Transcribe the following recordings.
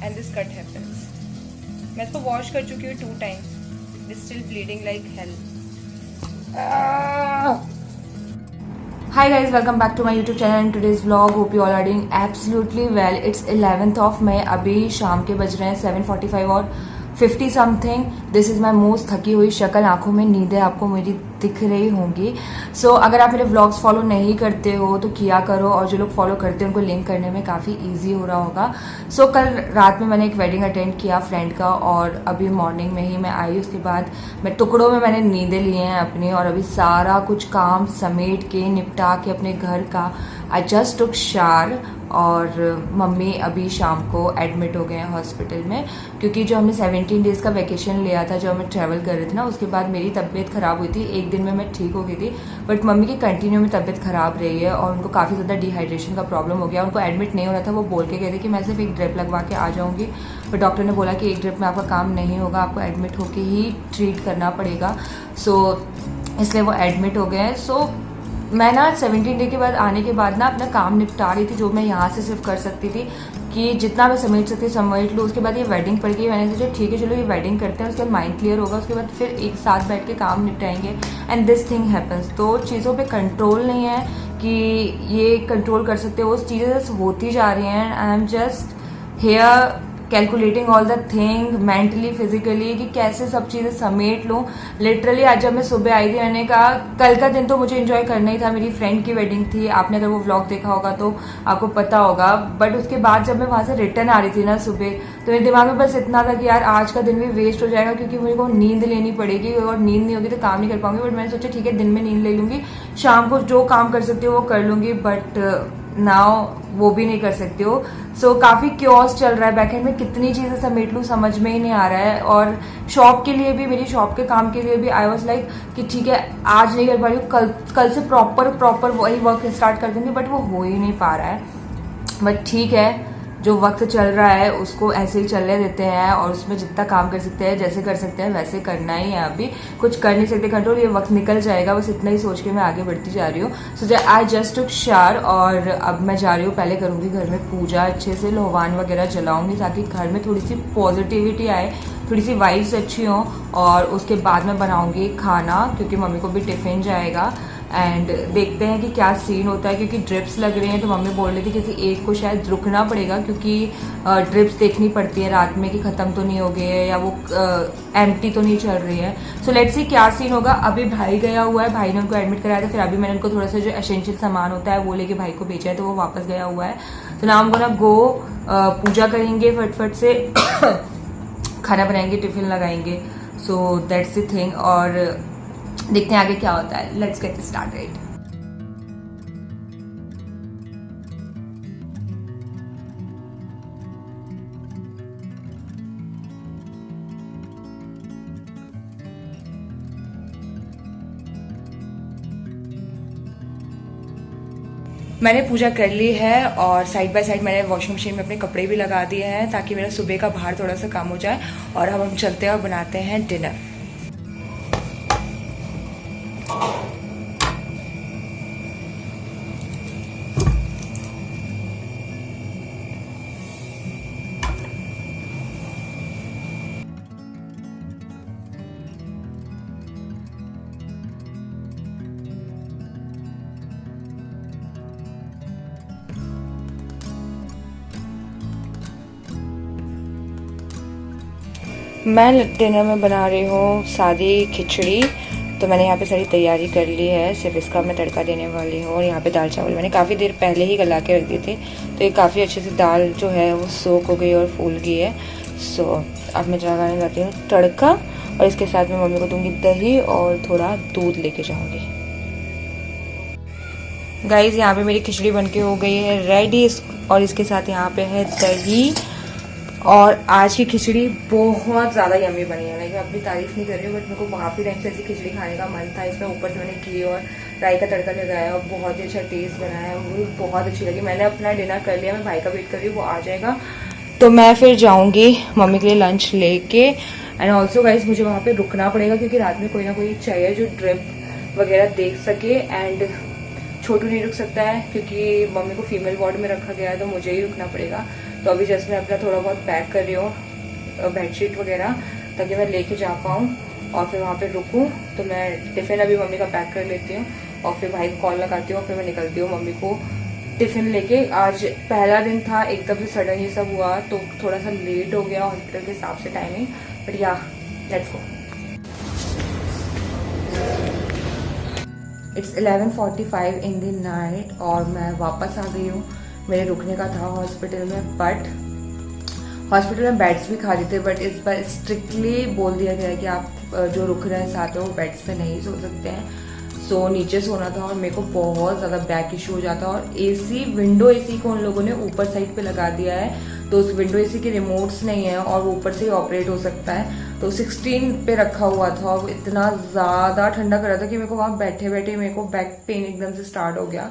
And this cut happens. मैं इसको wash कर चुकी हूँ 2 times, this still bleeding like hello. Hi guys, welcome back to my YouTube channel and today's vlog. Hope you all are doing absolutely well. It's 11th of May. अभी शाम के बज रहे हैं 7:45 और 50 something. This is my most थकी हुई शक्ल, आंखों में नींदें आपको मेरी दिख रही होंगी. सो अगर आप मेरे व्लॉग्स फॉलो नहीं करते हो तो किया करो, और जो लोग फॉलो करते हैं उनको लिंक करने में काफ़ी ईजी हो रहा होगा. सो कल रात में मैंने एक वेडिंग अटेंड किया फ्रेंड का, और अभी मॉर्निंग में ही मैं आई. उसके बाद मैं टुकड़ों में मैंने नींदें लिए हैं अपनी, और अभी सारा कुछ काम समेट के निपटा के अपने घर का आई जस्ट टुक शावर. और मम्मी अभी शाम को एडमिट हो गए हैं हॉस्पिटल में, क्योंकि जो हमने 17 डेज़ का वैकेशन लिया था जब हमें ट्रैवल कर रहे थे ना, उसके बाद मेरी तबीयत ख़राब हुई थी. एक दिन में मैं ठीक हो गई थी, बट मम्मी की कंटिन्यू में तबीयत ख़राब रही है और उनको काफ़ी ज़्यादा डिहाइड्रेशन का प्रॉब्लम हो गया. उनको एडमिट नहीं होना था, वो बोल के गए थे कि मैं सिर्फ एक ड्रिप लगवा के आ जाऊँगी, बट डॉक्टर ने बोला कि एक ड्रिप में आपका काम नहीं होगा, आपको एडमिट होके ही ट्रीट करना पड़ेगा. सो इसलिए वो एडमिट हो गए हैं. सो मैं ना 17 डे के बाद आने के बाद ना अपना काम निपटा रही थी, जो मैं यहाँ से सिर्फ कर सकती थी कि जितना मैं समेट सकती समेट लूँ. उसके बाद ये वेडिंग पड़ गई, मैंने सोचा ठीक है चलो ये वेडिंग करते हैं, उसके बाद माइंड क्लियर होगा, उसके बाद फिर एक साथ बैठ के काम निपटाएंगे. And this thing happens. तो चीज़ों पे कंट्रोल नहीं है कि ये कंट्रोल कर सकते हो, उस चीज़ें होती जा रही हैं. I am just here calculating all the thing mentally physically कि कैसे सब चीज़ें समेट लूँ. लिटरली आज जब मैं सुबह आई थी मैंने कहा कल का दिन तो मुझे एंजॉय करना ही था, मेरी फ्रेंड की वेडिंग थी. आपने अगर वो व्लॉग देखा होगा तो आपको पता होगा. बट उसके बाद जब मैं वहाँ से रिटर्न आ रही थी ना सुबह, तो मेरे दिमाग में बस इतना था कि यार आज का दिन भी वेस्ट हो जाएगा, क्योंकि मुझे को नींद लेनी पड़ेगी, और नींद नहीं होगी तो काम नहीं कर पाऊंगी. बट मैंने सोचा ठीक है दिन में नींद ले लूँगी, शाम को जो काम कर सकती हूँ वो कर लूँगी. बट नाउ वो भी नहीं कर सकती हो. सो काफ़ी क्योस चल रहा है बैकएंड में, कितनी चीज़ें समेट लूँ समझ में ही नहीं आ रहा है. और शॉप के लिए भी, मेरी शॉप के काम के लिए भी आई वॉज लाइक कि ठीक है आज नहीं कर पा रही हूँ, कल से प्रॉपर वही वर्क स्टार्ट कर दूँगी, बट वो हो ही नहीं पा रहा है. बट ठीक है, जो वक्त चल रहा है उसको ऐसे ही चलने देते हैं, और उसमें जितना काम कर सकते हैं जैसे कर सकते हैं वैसे करना ही है. अभी कुछ कर नहीं सकते कंट्रोल, ये वक्त निकल जाएगा, बस इतना ही सोच के मैं आगे बढ़ती जा रही हूँ. सो आई जस्ट टुक शावर, और अब मैं जा रही हूँ, पहले करूँगी घर में पूजा अच्छे से, लोहवान वगैरह जलाऊंगी ताकि घर में थोड़ी सी पॉजिटिविटी आए, थोड़ी सी वाइब्स अच्छी हों. और उसके बाद मैं बनाऊँगी खाना, क्योंकि मम्मी को भी टिफ़िन जाएगा. एंड देखते हैं कि क्या सीन होता है, क्योंकि ड्रिप्स लग रही हैं. तो मम्मी बोल रही थी किसी एक को शायद रुकना पड़ेगा, क्योंकि ड्रिप्स देखनी पड़ती है रात में कि ख़त्म तो नहीं हो गए हैं या वो एम्प्टी तो नहीं चल रही है. सो लेट्स सी क्या सीन होगा. अभी भाई गया हुआ है, भाई ने उनको एडमिट कराया था, फिर अभी मैंने उनको थोड़ा सा जो एसेंशियल सामान होता है वो लेके भाई को भेजा है, तो वो वापस गया हुआ है. तो ना हम गोना गो पूजा करेंगे फटफट से खाना बनाएंगे, टिफ़िन लगाएंगे. सो दैट्स द थिंग, और देखते हैं आगे क्या होता है. Let's get started. मैंने पूजा कर ली है, और साइड बाय साइड मैंने वॉशिंग मशीन में अपने कपड़े भी लगा दिए हैं ताकि मेरा सुबह का भार थोड़ा सा कम हो जाए. और अब हम चलते हैं और बनाते हैं डिनर. मैं डिनर में बना रही हूँ सादी खिचड़ी. तो मैंने यहाँ पे सारी तैयारी कर ली है, सिर्फ इसका मैं तड़का देने वाली हूँ. और यहाँ पे दाल चावल मैंने काफ़ी देर पहले ही गला के रख दी थी, तो ये काफ़ी अच्छे से दाल जो है वो सोख हो गई और फूल गई है. सो अब मैं लगाने जाती हूँ तड़का, और इसके साथ में मम्मी को दूँगी दही और थोड़ा दूध लेके जाऊँगी. गाइज़ यहाँ पे मेरी खिचड़ी बनके हो गई है रेडी, और इसके साथ यहाँ पे है दही. और आज की खिचड़ी बहुत ज़्यादा यम्मी बनी है. लाइक मैं अपनी तारीफ नहीं कर रही हूँ, बट मेरे को काफ़ी टाइम से ऐसी खिचड़ी खाने का मन था. इसमें ऊपर से मैंने घी और राई का तड़का लगाया, और बहुत ही अच्छा टेस्ट बनाया, वो बहुत अच्छी लगी. मैंने अपना डिनर कर लिया, मैं भाई का वेट कर रही हूँ, वो आ जाएगा तो मैं फिर जाऊँगी मम्मी के लिए लंच लेके. एंड ऑल्सो गाइस मुझे वहाँ पर रुकना पड़ेगा, क्योंकि रात में कोई ना कोई चाहिए जो ड्रिप वगैरह देख सके. एंड छोटू नहीं रुक सकता है, क्योंकि मम्मी को फीमेल वार्ड में रखा गया है, तो मुझे ही रुकना पड़ेगा. तो अभी जैसे मैं अपना थोड़ा बहुत पैक कर रही हूँ बेडशीट वगैरह, ताकि मैं लेके जा पाऊँ और फिर वहाँ पे रुकूँ। तो मैं टिफ़िन अभी मम्मी का पैक कर लेती हूँ और फिर भाई को कॉल लगाती हूँ और फिर मैं निकलती हूँ मम्मी को टिफ़िन लेके। आज पहला दिन था, एकदम से सडन ये सब हुआ तो थोड़ा सा लेट हो गया हॉस्पिटल के हिसाब से टाइमिंग, बट या let's go. It's 11:45 in the night और मैं वापस आ गई हूँ। मेरे रुकने का था हॉस्पिटल में, बट हॉस्पिटल में बेड्स भी खाली थे, बट इस बार स्ट्रिक्टली बोल दिया गया है कि आप जो रुक रहे हैं साथ में वो बेड्स पे नहीं सो सकते हैं। सो नीचे सोना था और मेरे को बहुत ज़्यादा बैक इशू हो जाता, और एसी विंडो एसी को उन लोगों ने ऊपर साइड पे लगा दिया है, तो उस विंडो एसी के रिमोट्स नहीं है और वो ऊपर से ही ऑपरेट हो सकता है। तो 16 पे रखा हुआ था और इतना ज़्यादा ठंडा कर रहा था कि मेरे को वहाँ बैठे बैठे मेरे को बैक पेन एकदम से स्टार्ट हो गया।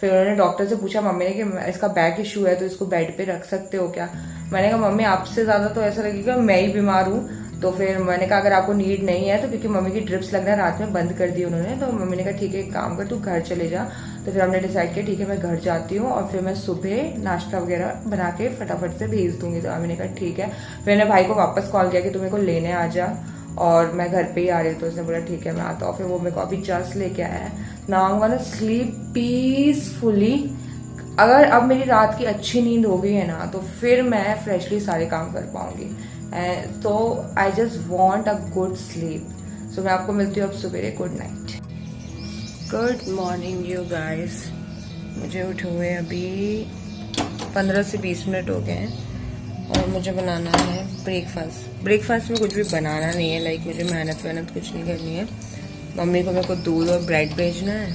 फिर उन्होंने डॉक्टर से पूछा मम्मी ने कि इसका बैक इशू है तो इसको बेड पे रख सकते हो क्या। मैंने कहा मम्मी आपसे ज़्यादा तो ऐसा लगेगा मैं ही बीमार हूँ। तो फिर मैंने कहा अगर आपको नीड नहीं है तो, क्योंकि मम्मी की ड्रिप्स लगना रात में बंद कर दी उन्होंने, तो मम्मी ने कहा ठीक है एक काम कर तू घर चले जा। तो फिर हमने डिसाइड किया ठीक है मैं घर जाती हूँ और फिर मैं सुबह नाश्ता वगैरह बना के फटाफट से भेज दूंगी। तो मम्मी ने कहा ठीक है। फिर मैंने भाई को वापस कॉल किया कि तू मेरे को लेने आ जा और मैं घर पे ही आ रही हूँ, तो उसने बोला ठीक है मैं आता हूँ। फिर वो मेरे को अभी जस्ट लेके आया है। Now I am gonna sleep peacefully. अगर अब मेरी रात की अच्छी नींद हो गई है ना तो फिर मैं फ्रेशली सारे काम कर पाऊंगी। तो I just want a good sleep. So मैं आपको मिलती हूँ अब सवेरे। Good night, good morning you guys. मुझे उठे हुए अभी 15 से 20 मिनट हो गए हैं और मुझे बनाना है ब्रेकफास्ट। ब्रेकफास्ट में कुछ भी बनाना नहीं है, लाइक मुझे मेहनत कुछ नहीं करनी है। मम्मी को मेरे को दूध और ब्रेड भेजना है।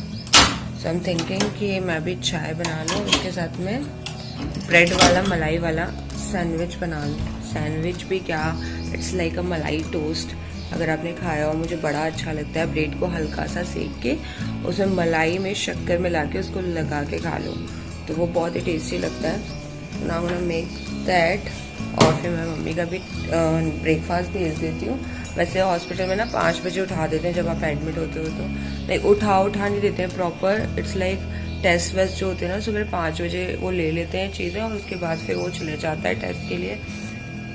सो आई एम थिंकिंग कि मैं भी चाय बना लूँ, उसके साथ में ब्रेड वाला मलाई वाला सैंडविच बना लूँ। सैंडविच भी क्या, इट्स लाइक अ मलाई टोस्ट। अगर आपने खाया हो, मुझे बड़ा अच्छा लगता है। ब्रेड को हल्का सा सेक के उसमें मलाई में शक्कर मिला के उसको लगा के खा लो तो वो बहुत ही टेस्टी लगता है। नाउ आई मेक दैट और फिर मैं मम्मी का भी ब्रेकफास्ट भेज देती हूँ। वैसे हॉस्पिटल में ना 5 बजे उठा देते हैं जब आप एडमिट होते हो, तो लाइक उठा नहीं देते हैं proper. It's like taste waste जो होते हैं ना सुबह 5 बजे वो ले लेते हैं चीज़ें और उसके बाद फिर वो चले जाता है टेस्ट के लिए।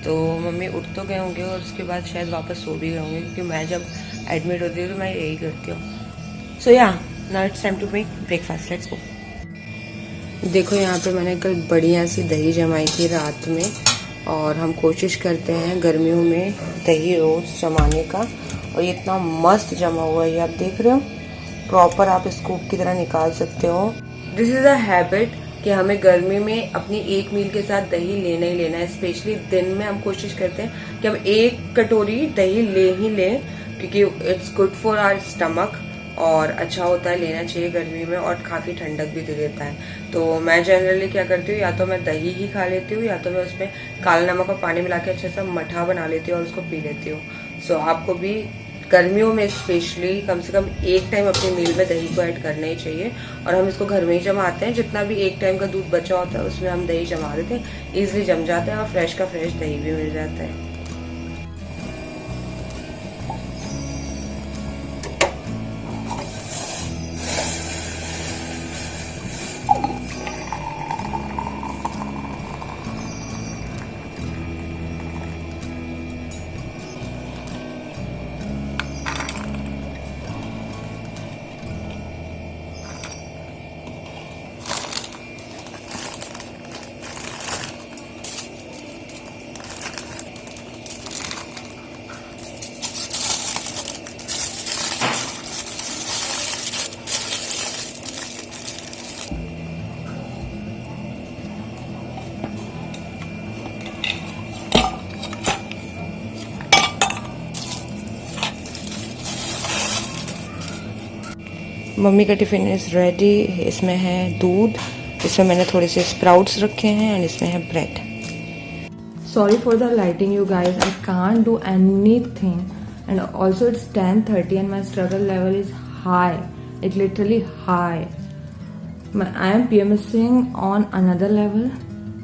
तो मम्मी उठ तो गए होंगे और उसके बाद शायद वापस सो भी गए होंगे, क्योंकि मैं जब एडमिट होती हूँ तो मैं यही करती हूँ। So yeah now it's time to make breakfast, let's go. देखो यहाँ पे मैंने कल बढ़िया सी दही जमाई थी रात में, और हम कोशिश करते हैं गर्मियों में दही रोज जमाने का, और ये इतना मस्त जमा हुआ है, ये आप देख रहे हो, प्रॉपर आप स्कूप की तरह निकाल सकते हो। दिस इज़ अ हैबिट कि हमें गर्मी में अपनी एक मील के साथ दही लेना ही लेना है। स्पेशली दिन में हम कोशिश करते हैं कि हम 1 कटोरी दही ले ही लें, क्योंकि it's good for our stomach और अच्छा होता है, लेना चाहिए गर्मी में, और काफ़ी ठंडक भी दे देता है। तो मैं जनरली क्या करती हूँ, या तो मैं दही ही खा लेती हूँ या तो मैं उसमें काला नमक और पानी मिला के अच्छा सा मठा बना लेती हूँ और उसको पी लेती हूँ। सो आपको भी गर्मियों में स्पेशली कम से कम एक टाइम अपने मील में दही को ऐड करना ही चाहिए। और हम इसको घर में ही जमाते हैं, जितना भी एक टाइम का दूध बचा होता है उसमें हम दही जमा देते हैं, ईजिली जम जाता है और फ्रेश का फ्रेश दही भी मिल जाता है। मम्मी का टिफ़िन इज़ रेडी। इसमें है दूध, इसमें मैंने थोड़े से स्प्राउट्स रखे हैं, एंड इसमें है bread. Sorry for the lighting you guys, I can't do anything, and also it's 10:30 and my struggle level is high, it literally high. I am PMSing on another level,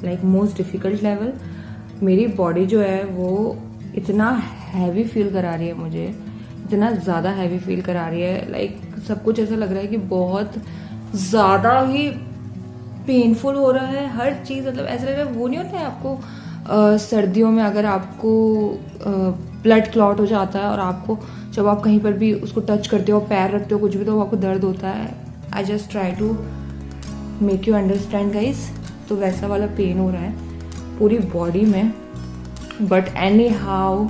like most difficult level. मेरी body जो है वो इतना heavy feel करा रही है मुझे, इतना ज़्यादा हैवी फील करा रही है, लाइक सब कुछ ऐसा लग रहा है कि बहुत ज़्यादा ही पेनफुल हो रहा है हर चीज़, मतलब ऐसा लग रहा है वो नहीं होता है आपको सर्दियों में अगर आपको ब्लड क्लॉट हो जाता है और आपको जब आप कहीं पर भी उसको टच करते हो, पैर रखते हो, कुछ भी, तो आपको दर्द होता है. I just try to make you understand guys. तो वैसा वाला पेन हो रहा है पूरी बॉडी में. But anyhow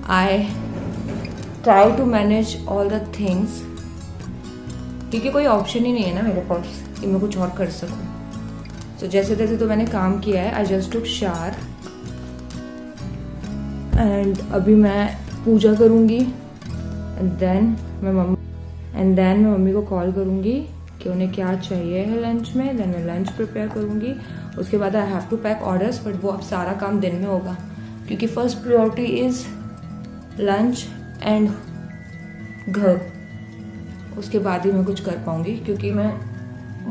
I try to manage all the things, क्योंकि कोई ऑप्शन ही नहीं है ना मेरे पास कि मैं कुछ और कर सकूं. तो जैसे तैसे तो मैंने काम किया है. I just took shower and अभी मैं पूजा करूँगी एंड देन मैं मम्मी को कॉल करूँगी कि उन्हें क्या चाहिए है लंच में. देन मैं लंच प्रिपेयर करूँगी. उसके बाद I have to pack orders, but वो अब सारा काम दिन में होगा क्योंकि first priority is lunch and घर. उसके बाद ही मैं कुछ कर पाऊँगी क्योंकि मैं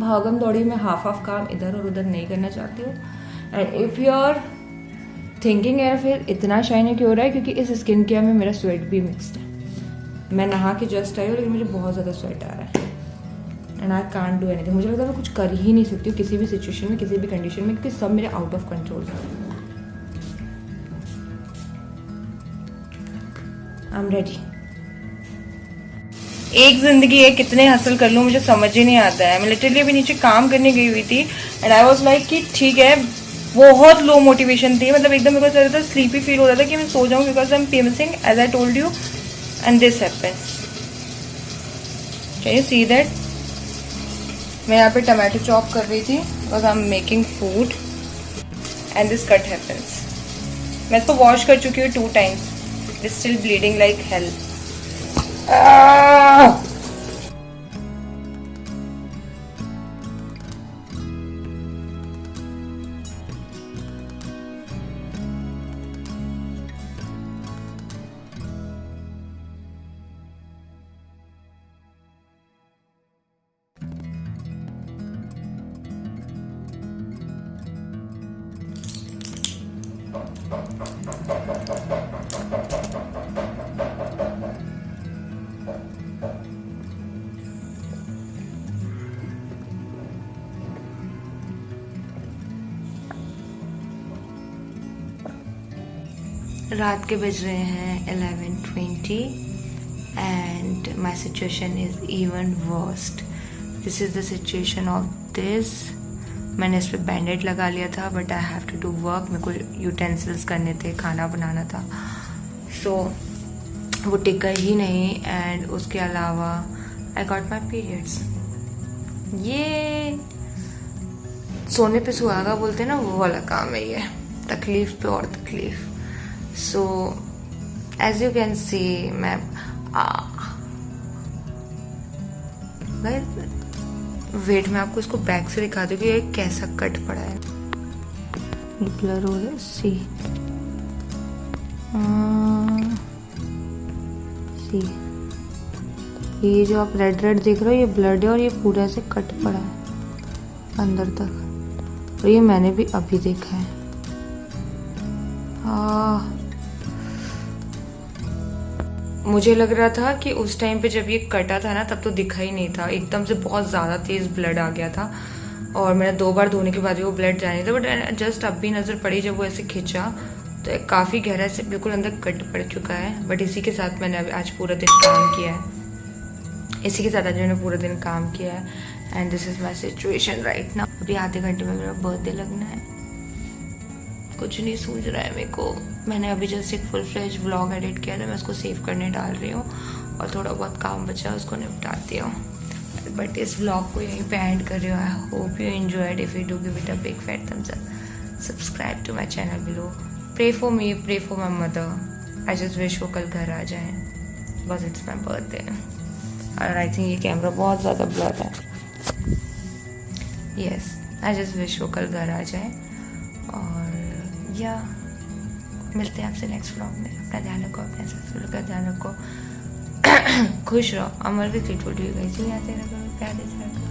भागम दौड़ी में हाफ काम इधर और उधर नहीं करना चाहती हूँ. And if you are thinking यार फिर इतना शाइनी क्यों हो रहा है, क्योंकि इस स्किन केयर में मेरा स्वेट भी मिक्सड है. मैं नहा के जस्ट आई हूँ लेकिन मुझे बहुत ज़्यादा स्वेट आ रहा है and I can't do anything. मुझे लगता है मैं कुछ कर ही नहीं सकती हूँ किसी भी सिचुएशन में, किसी भी कंडीशन में, क्योंकि सब मेरे आउट ऑफ कंट्रोल है. I am ready. एक जिंदगी है, कितने हासिल कर लूँ मुझे समझ ही नहीं आता है. मैं लिटरली अभी नीचे काम करने गई हुई थी एंड आई वाज लाइक कि ठीक है, बहुत लो मोटिवेशन थी. मतलब एकदम मेरे को लग रहा था, स्लीपी फील हो रहा था कि मैं सो जाऊँ because I am PMSing as I told you and this happens. Can you see that? मैं यहाँ पे टमाटो चॉप कर रही थी because I am making food and this cut happens. मैं इसको वॉश कर चुकी हूँ 2 times. It is still bleeding like hell. रात के बज रहे हैं 11:20 and my situation is even worst. This is the situation of this. मैंने इस पर बैंडेड लगा लिया था but I have to do work. मेरे को यूटेंसिल्स करने थे, खाना बनाना था, सो वो टिका ही नहीं. एंड उसके अलावा आई गॉट माई पीरियड्स. ये सोने पे सुहागा बोलते हैं ना, वो वाला काम है ये. तकलीफ पे और तकलीफ. So as you can see मैं वेट में आपको इसको बैक से दिखा दूँ कि ये कैसा कट पड़ा है. ब्लर हो रहा है. सी ये जो आप रेड रेड देख रहे हो ये ब्लड है और ये पूरा से कट पड़ा है अंदर तक. और ये मैंने भी अभी देखा है. मुझे लग रहा था कि उस टाइम पे जब ये कटा था ना तब तो दिखा ही नहीं था. एकदम से बहुत ज़्यादा तेज़ ब्लड आ गया था और मैंने 2 बार धोने के बाद भी वो ब्लड जा नहीं था. बट जस्ट अब भी नज़र पड़ी जब वो ऐसे खिंचा तो काफ़ी गहरा से बिल्कुल अंदर कट पड़ चुका है. बट इसी के साथ मैंने आज पूरा दिन काम किया है. And this is my situation right now. अभी आधे घंटे में मेरा बर्थडे लगना है. कुछ नहीं सूझ रहा है मेरे को. मैंने अभी जस्ट एक फुल फ्लेज व्लॉग एडिट किया था, मैं उसको सेव करने डाल रही हूँ और थोड़ा बहुत काम बचा उसको निपटाती हूँ. बट इस व्लॉग को यहीं पे एंड कर रही हूँ. I hope you enjoyed. If you do give it a big fat thumbs up. Subscribe to my channel below. Pray for me, pray for my mother. I just wish वो कल घर आ जाए बिकॉज इट्स माई बर्थडे. और I think ये camera बहुत ज़्यादा blur है. Yes, आई just wish वो कल घर आ जाए. और या मिलते हैं आपसे नेक्स्ट व्लॉग में. अपना ध्यान रखो, अपने साथ का ध्यान रखो. खुश रहो. अमर भी grateful to you guys. You याद रखो, प्यार देते रखो.